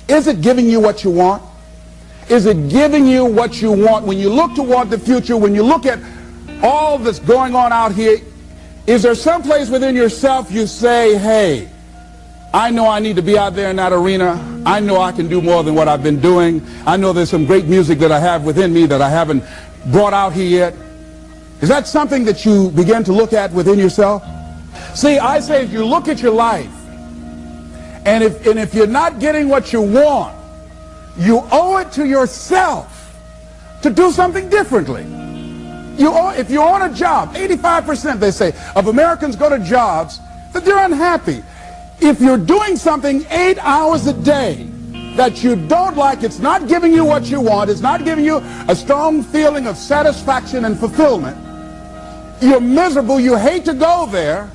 Is it giving you what you want? Is it giving you what you want? When you look toward the future, when you look at all that's going on out here, is there some place within yourself you say, hey, I know I need to be out there in that arena. I know I can do more than what I've been doing. I know there's some great music that I have within me that I haven't brought out here yet. Is that something that you begin to look at within yourself? See, I say if you look at your life, and if you're not getting what you want, you owe it to yourself to do something differently. If you're on a job, 85% they say of Americans go to jobs that they're unhappy. If you're doing something 8 hours a day that you don't like, it's not giving you what you want, it's not giving you a strong feeling of satisfaction and fulfillment, you're miserable, you hate to go there,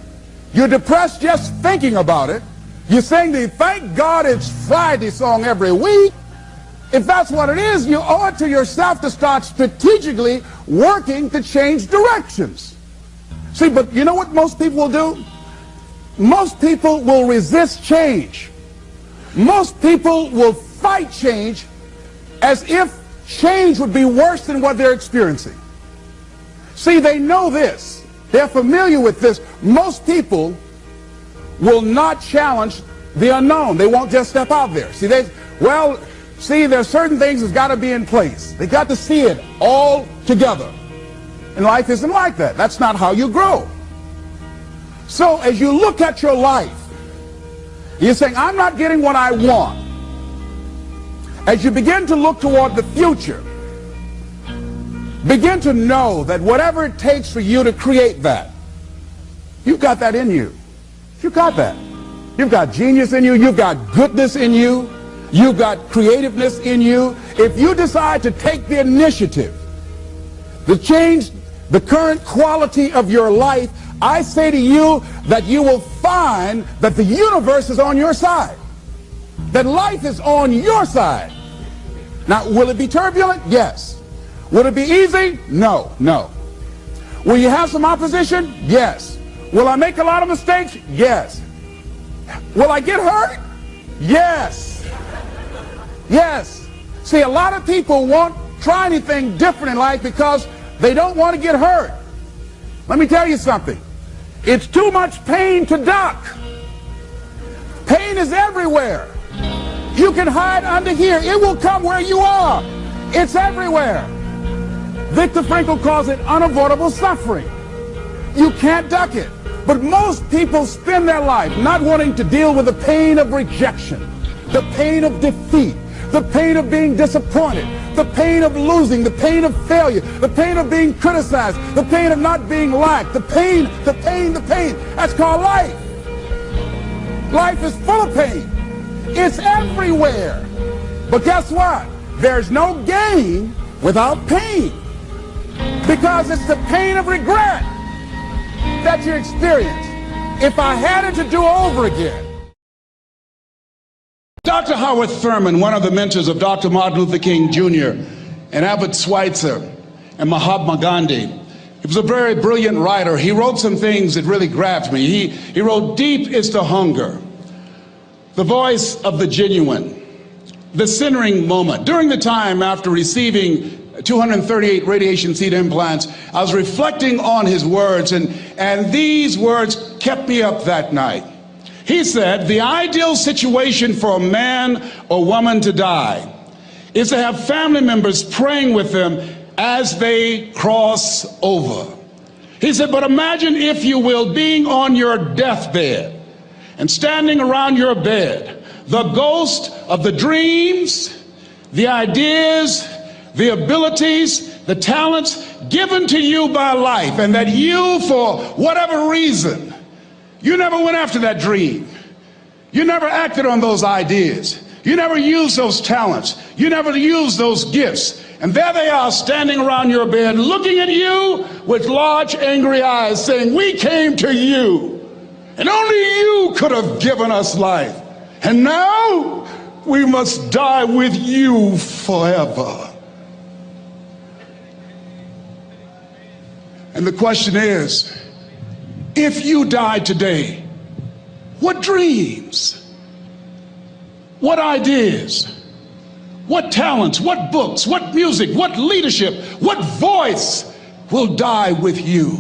you're depressed just thinking about it, you sing the "Thank God It's Friday" song every week. If that's what it is, you owe it to yourself to start strategically working to change directions. See, but you know what most people will do? Most people will resist change. Most people will fight change as if change would be worse than what they're experiencing. See, they know this. They're familiar with this. Most people will not challenge the unknown. They won't just step out there. See, there's certain things that's got to be in place. They got to see it all together. And life isn't like that. That's not how you grow. So as you look at your life, you're saying, I'm not getting what I want. As you begin to look toward the future, begin to know that whatever it takes for you to create that, you've got that in you. You've got that. You've got genius in you. You've got goodness in you. You've got creativeness in you. If you decide to take the initiative to change the current quality of your life, I say to you that you will find that the universe is on your side, that life is on your side. Now, will it be turbulent? Yes. Will it be easy? No, no. Will you have some opposition? Yes. Will I make a lot of mistakes? Yes. Will I get hurt? Yes. Yes. See, a lot of people won't try anything different in life because they don't want to get hurt. Let me tell you something. It's too much pain to duck. Pain is everywhere. You can hide under here. It will come where you are. It's everywhere. Viktor Frankl calls it unavoidable suffering. You can't duck it. But most people spend their life not wanting to deal with the pain of rejection, the pain of defeat, the pain of being disappointed, the pain of losing, the pain of failure, the pain of being criticized, the pain of not being liked, the pain. That's called life. Life is full of pain. It's everywhere. But guess what? There's no gain without pain, because it's the pain of regret that you experience. If I had it to do over again. Dr. Howard Thurman, one of the mentors of Dr. Martin Luther King Jr. and Albert Schweitzer and Mahatma Gandhi, he was a very brilliant writer. He wrote some things that really grabbed me. He wrote, "Deep is the hunger, the voice of the genuine, the centering moment." During the time after receiving 238 radiation seed implants, I was reflecting on his words, and these words kept me up that night. He said, the ideal situation for a man or woman to die is to have family members praying with them as they cross over. He said, but imagine, if you will, being on your deathbed and standing around your bed, the ghost of the dreams, the ideas, the abilities, the talents given to you by life, and that you, for whatever reason, you never went after that dream. You never acted on those ideas. You never used those talents. You never used those gifts. And there they are standing around your bed looking at you with large angry eyes saying, we came to you and only you could have given us life. And now we must die with you forever. And the question is, if you died today, what dreams, what ideas, what talents, what books, what music, what leadership, what voice will die with you?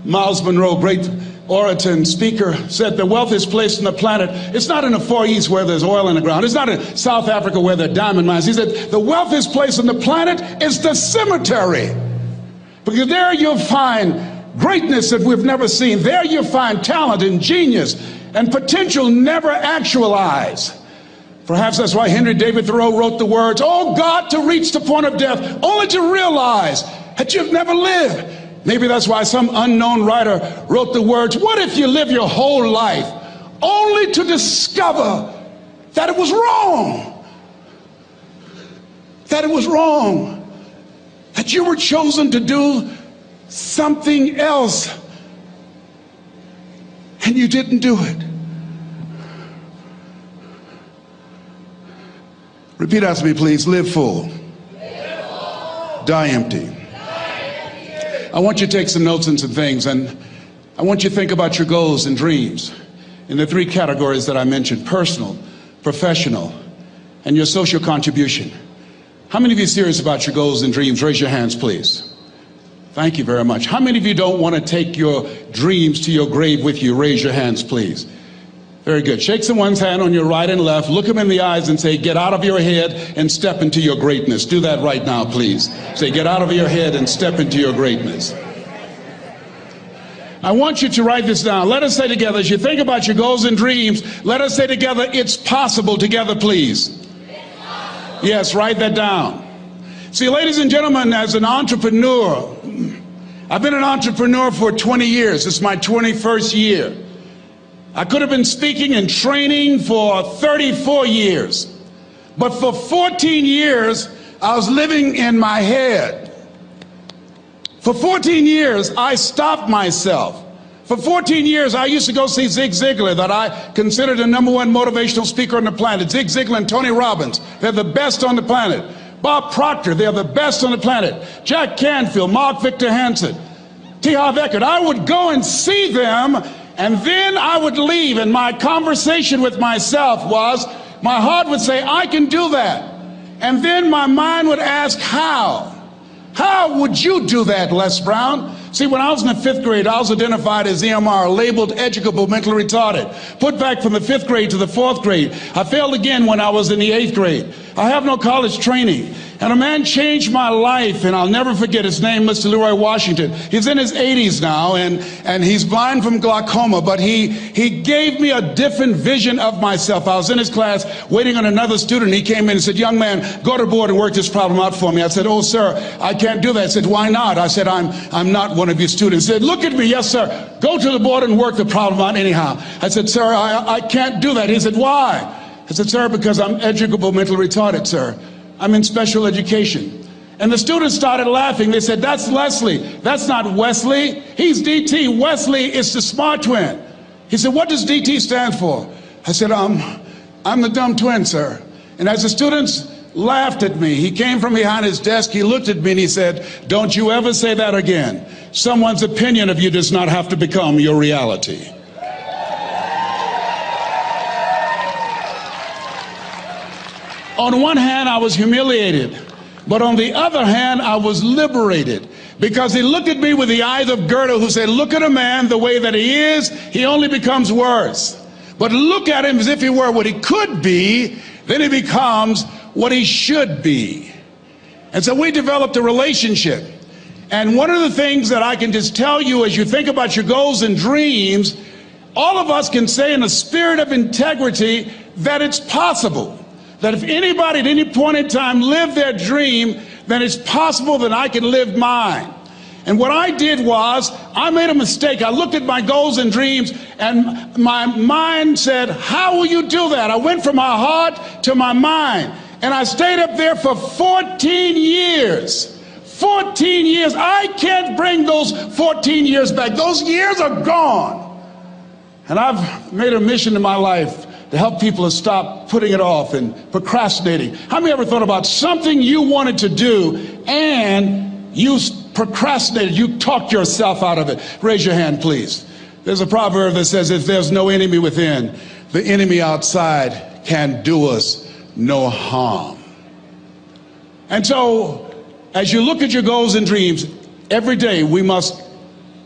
Miles Monroe, great orator and speaker, said the wealthiest place on the planet, it's not in the Far East where there's oil in the ground. It's not in South Africa where there are diamond mines. He said the wealthiest place on the planet is the cemetery. Because there you'll find greatness that we've never seen. There you'll find talent and genius and potential never actualized. Perhaps that's why Henry David Thoreau wrote the words, "Oh God, to reach the point of death, only to realize that you've never lived." Maybe that's why some unknown writer wrote the words, "What if you live your whole life only to discover that it was wrong? That it was wrong. That you were chosen to do something else and you didn't do it." Repeat after me, please. Live full. Die empty. I want you to take some notes and some things, and I want you to think about your goals and dreams in the three categories that I mentioned: personal, professional, and your social contribution. How many of you are serious about your goals and dreams? Raise your hands, please. Thank you very much. How many of you don't want to take your dreams to your grave with you? Raise your hands, please. Very good. Shake someone's hand on your right and left. Look them in the eyes and say, "Get out of your head and step into your greatness." Do that right now, please. Say, "Get out of your head and step into your greatness." I want you to write this down. Let us say together, as you think about your goals and dreams, let us say together, "It's possible," together, please. Yes, write that down. See, ladies and gentlemen, as an entrepreneur, I've been an entrepreneur for 20 years. It's my 21st year. I could have been speaking and training for 34 years. But for 14 years, I was living in my head. For 14 years, I stopped myself. For 14 years, I used to go see Zig Ziglar, that I considered the #1 motivational speaker on the planet. Zig Ziglar and Tony Robbins, they're the best on the planet. Bob Proctor, they're the best on the planet. Jack Canfield, Mark Victor Hansen, T. Harv Eckert. I would go and see them, and then I would leave, and my conversation with myself was, my heart would say, "I can do that." And then my mind would ask, how? How would you do that, Les Brown? See, when I was in the 5th grade, I was identified as EMR, labeled educable, mentally retarded. Put back from the 5th grade to the 4th grade. I failed again when I was in the 8th grade. I have no college training. And a man changed my life, and I'll never forget his name, Mr. Leroy Washington. He's in his 80s now, and he's blind from glaucoma, but he gave me a different vision of myself. I was in his class waiting on another student. He came in and said, "Young man, go to the board and work this problem out for me." I said, "Oh, sir, I can't do that." I said, "Why not?" I said, I'm not one of your students." He said, "Look at me." "Yes, sir. Go to the board and work the problem out anyhow." I said, "Sir, I can't do that." He said, "Why?" I said, "Sir, because I'm educable, mentally retarded, sir. I'm in special education." And the students started laughing. They said, "That's Leslie. That's not Wesley. He's DT. Wesley is the smart twin." He said, "What does DT stand for?" I said, I'm the dumb twin, sir." And as the students laughed at me, he came from behind his desk, he looked at me and he said, "Don't you ever say that again. Someone's opinion of you does not have to become your reality." On one hand, I was humiliated, but on the other hand, I was liberated, because he looked at me with the eyes of Goethe, who said, "Look at a man the way that he is, he only becomes worse. But look at him as if he were what he could be, then he becomes what he should be." And so we developed a relationship. And one of the things that I can just tell you as you think about your goals and dreams, all of us can say in a spirit of integrity that it's possible. That if anybody at any point in time lived their dream, then it's possible that I can live mine. And what I did was, I made a mistake. I looked at my goals and dreams, and my mind said, "How will you do that?" I went from my heart to my mind, and I stayed up there for 14 years. 14 years. I can't bring those 14 years back. Those years are gone. And I've made a mission in my life to help people to stop putting it off and procrastinating. How many ever thought about something you wanted to do and you procrastinated, you talked yourself out of it? Raise your hand, please. There's a proverb that says, if there's no enemy within, the enemy outside can do us no harm. And so, as you look at your goals and dreams, every day we must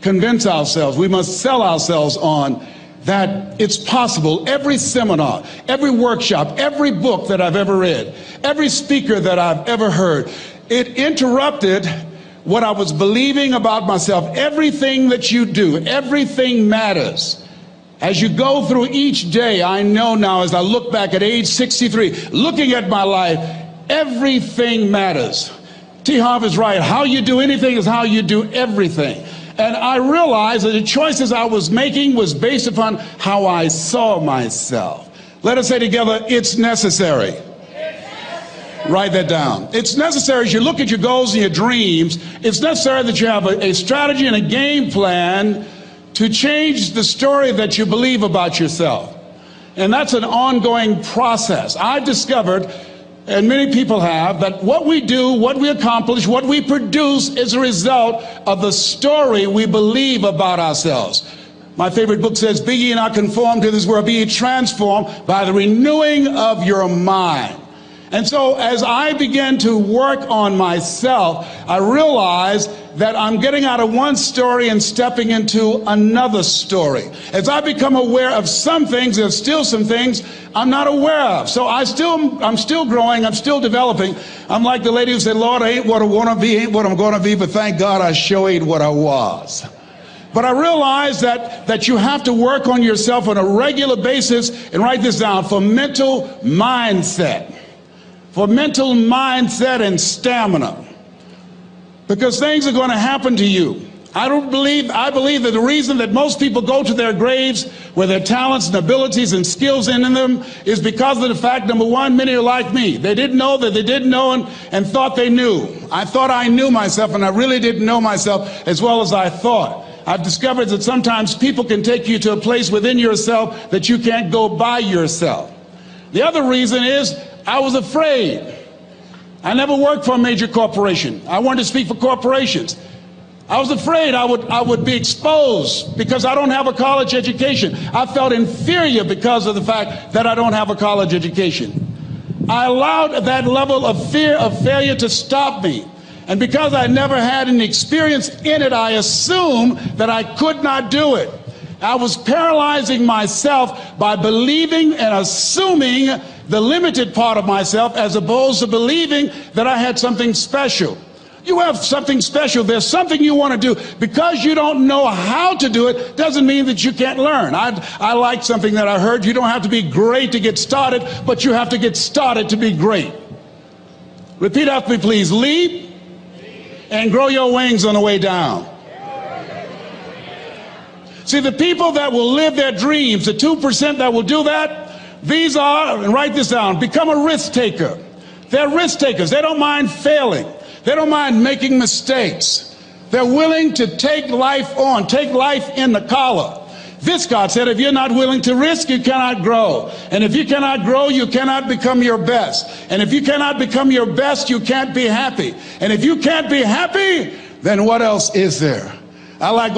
convince ourselves, we must sell ourselves on that it's possible. Every seminar, every workshop, every book that I've ever read, every speaker that I've ever heard, it interrupted what I was believing about myself. Everything that you do, everything matters. As you go through each day, I know now as I look back at age 63, looking at my life, everything matters. T. Harv is right. How you do anything is how you do everything. And I realized that the choices I was making was based upon how I saw myself. Let us say together, it's necessary. Write that down. It's necessary as you look at your goals and your dreams, it's necessary that you have a strategy and a game plan to change the story that you believe about yourself. And that's an ongoing process. I've discovered, and many people have, that what we do, what we accomplish, what we produce is a result of the story we believe about ourselves. My favorite book says, be ye not conformed to this world, be ye transformed by the renewing of your mind. And so as I began to work on myself, I realized that I'm getting out of one story and stepping into another story. As I become aware of some things, there's still some things I'm not aware of. So I'm still growing, I'm still developing. I'm like the lady who said, Lord, I ain't what I want to be, ain't what I'm going to be, but thank God I sure ain't what I was. But I realized that you have to work on yourself on a regular basis, and write this down, for mental mindset. For mental mindset and stamina. Because things are going to happen to you. I believe that the reason that most people go to their graves with their talents and abilities and skills in them is because of the fact, number one, many are like me. They didn't know that they didn't know and thought they knew. I thought I knew myself, and I really didn't know myself as well as I thought. I've discovered that sometimes people can take you to a place within yourself that you can't go by yourself. The other reason is I was afraid. I never worked for a major corporation. I wanted to speak for corporations. I was afraid I would be exposed because I don't have a college education. I felt inferior because of the fact that I don't have a college education. I allowed that level of fear of failure to stop me. And because I never had any experience in it, I assumed that I could not do it. I was paralyzing myself by believing and assuming the limited part of myself as opposed to believing that I had something special. You have something special. There's something you want to do. Because you don't know how to do it doesn't mean that you can't learn. I like something that I heard. You don't have to be great to get started, but you have to get started to be great. Repeat after me, please. Leap and grow your wings on the way down. See, the people that will live their dreams, the 2% that will do that, these are, and write this down, become a risk taker. They're risk takers. They don't mind failing. They don't mind making mistakes. They're willing to take life on, take life in the collar. Viscott said, if you're not willing to risk, you cannot grow. And if you cannot grow, you cannot become your best. And if you cannot become your best, you can't be happy. And if you can't be happy, then what else is there? I like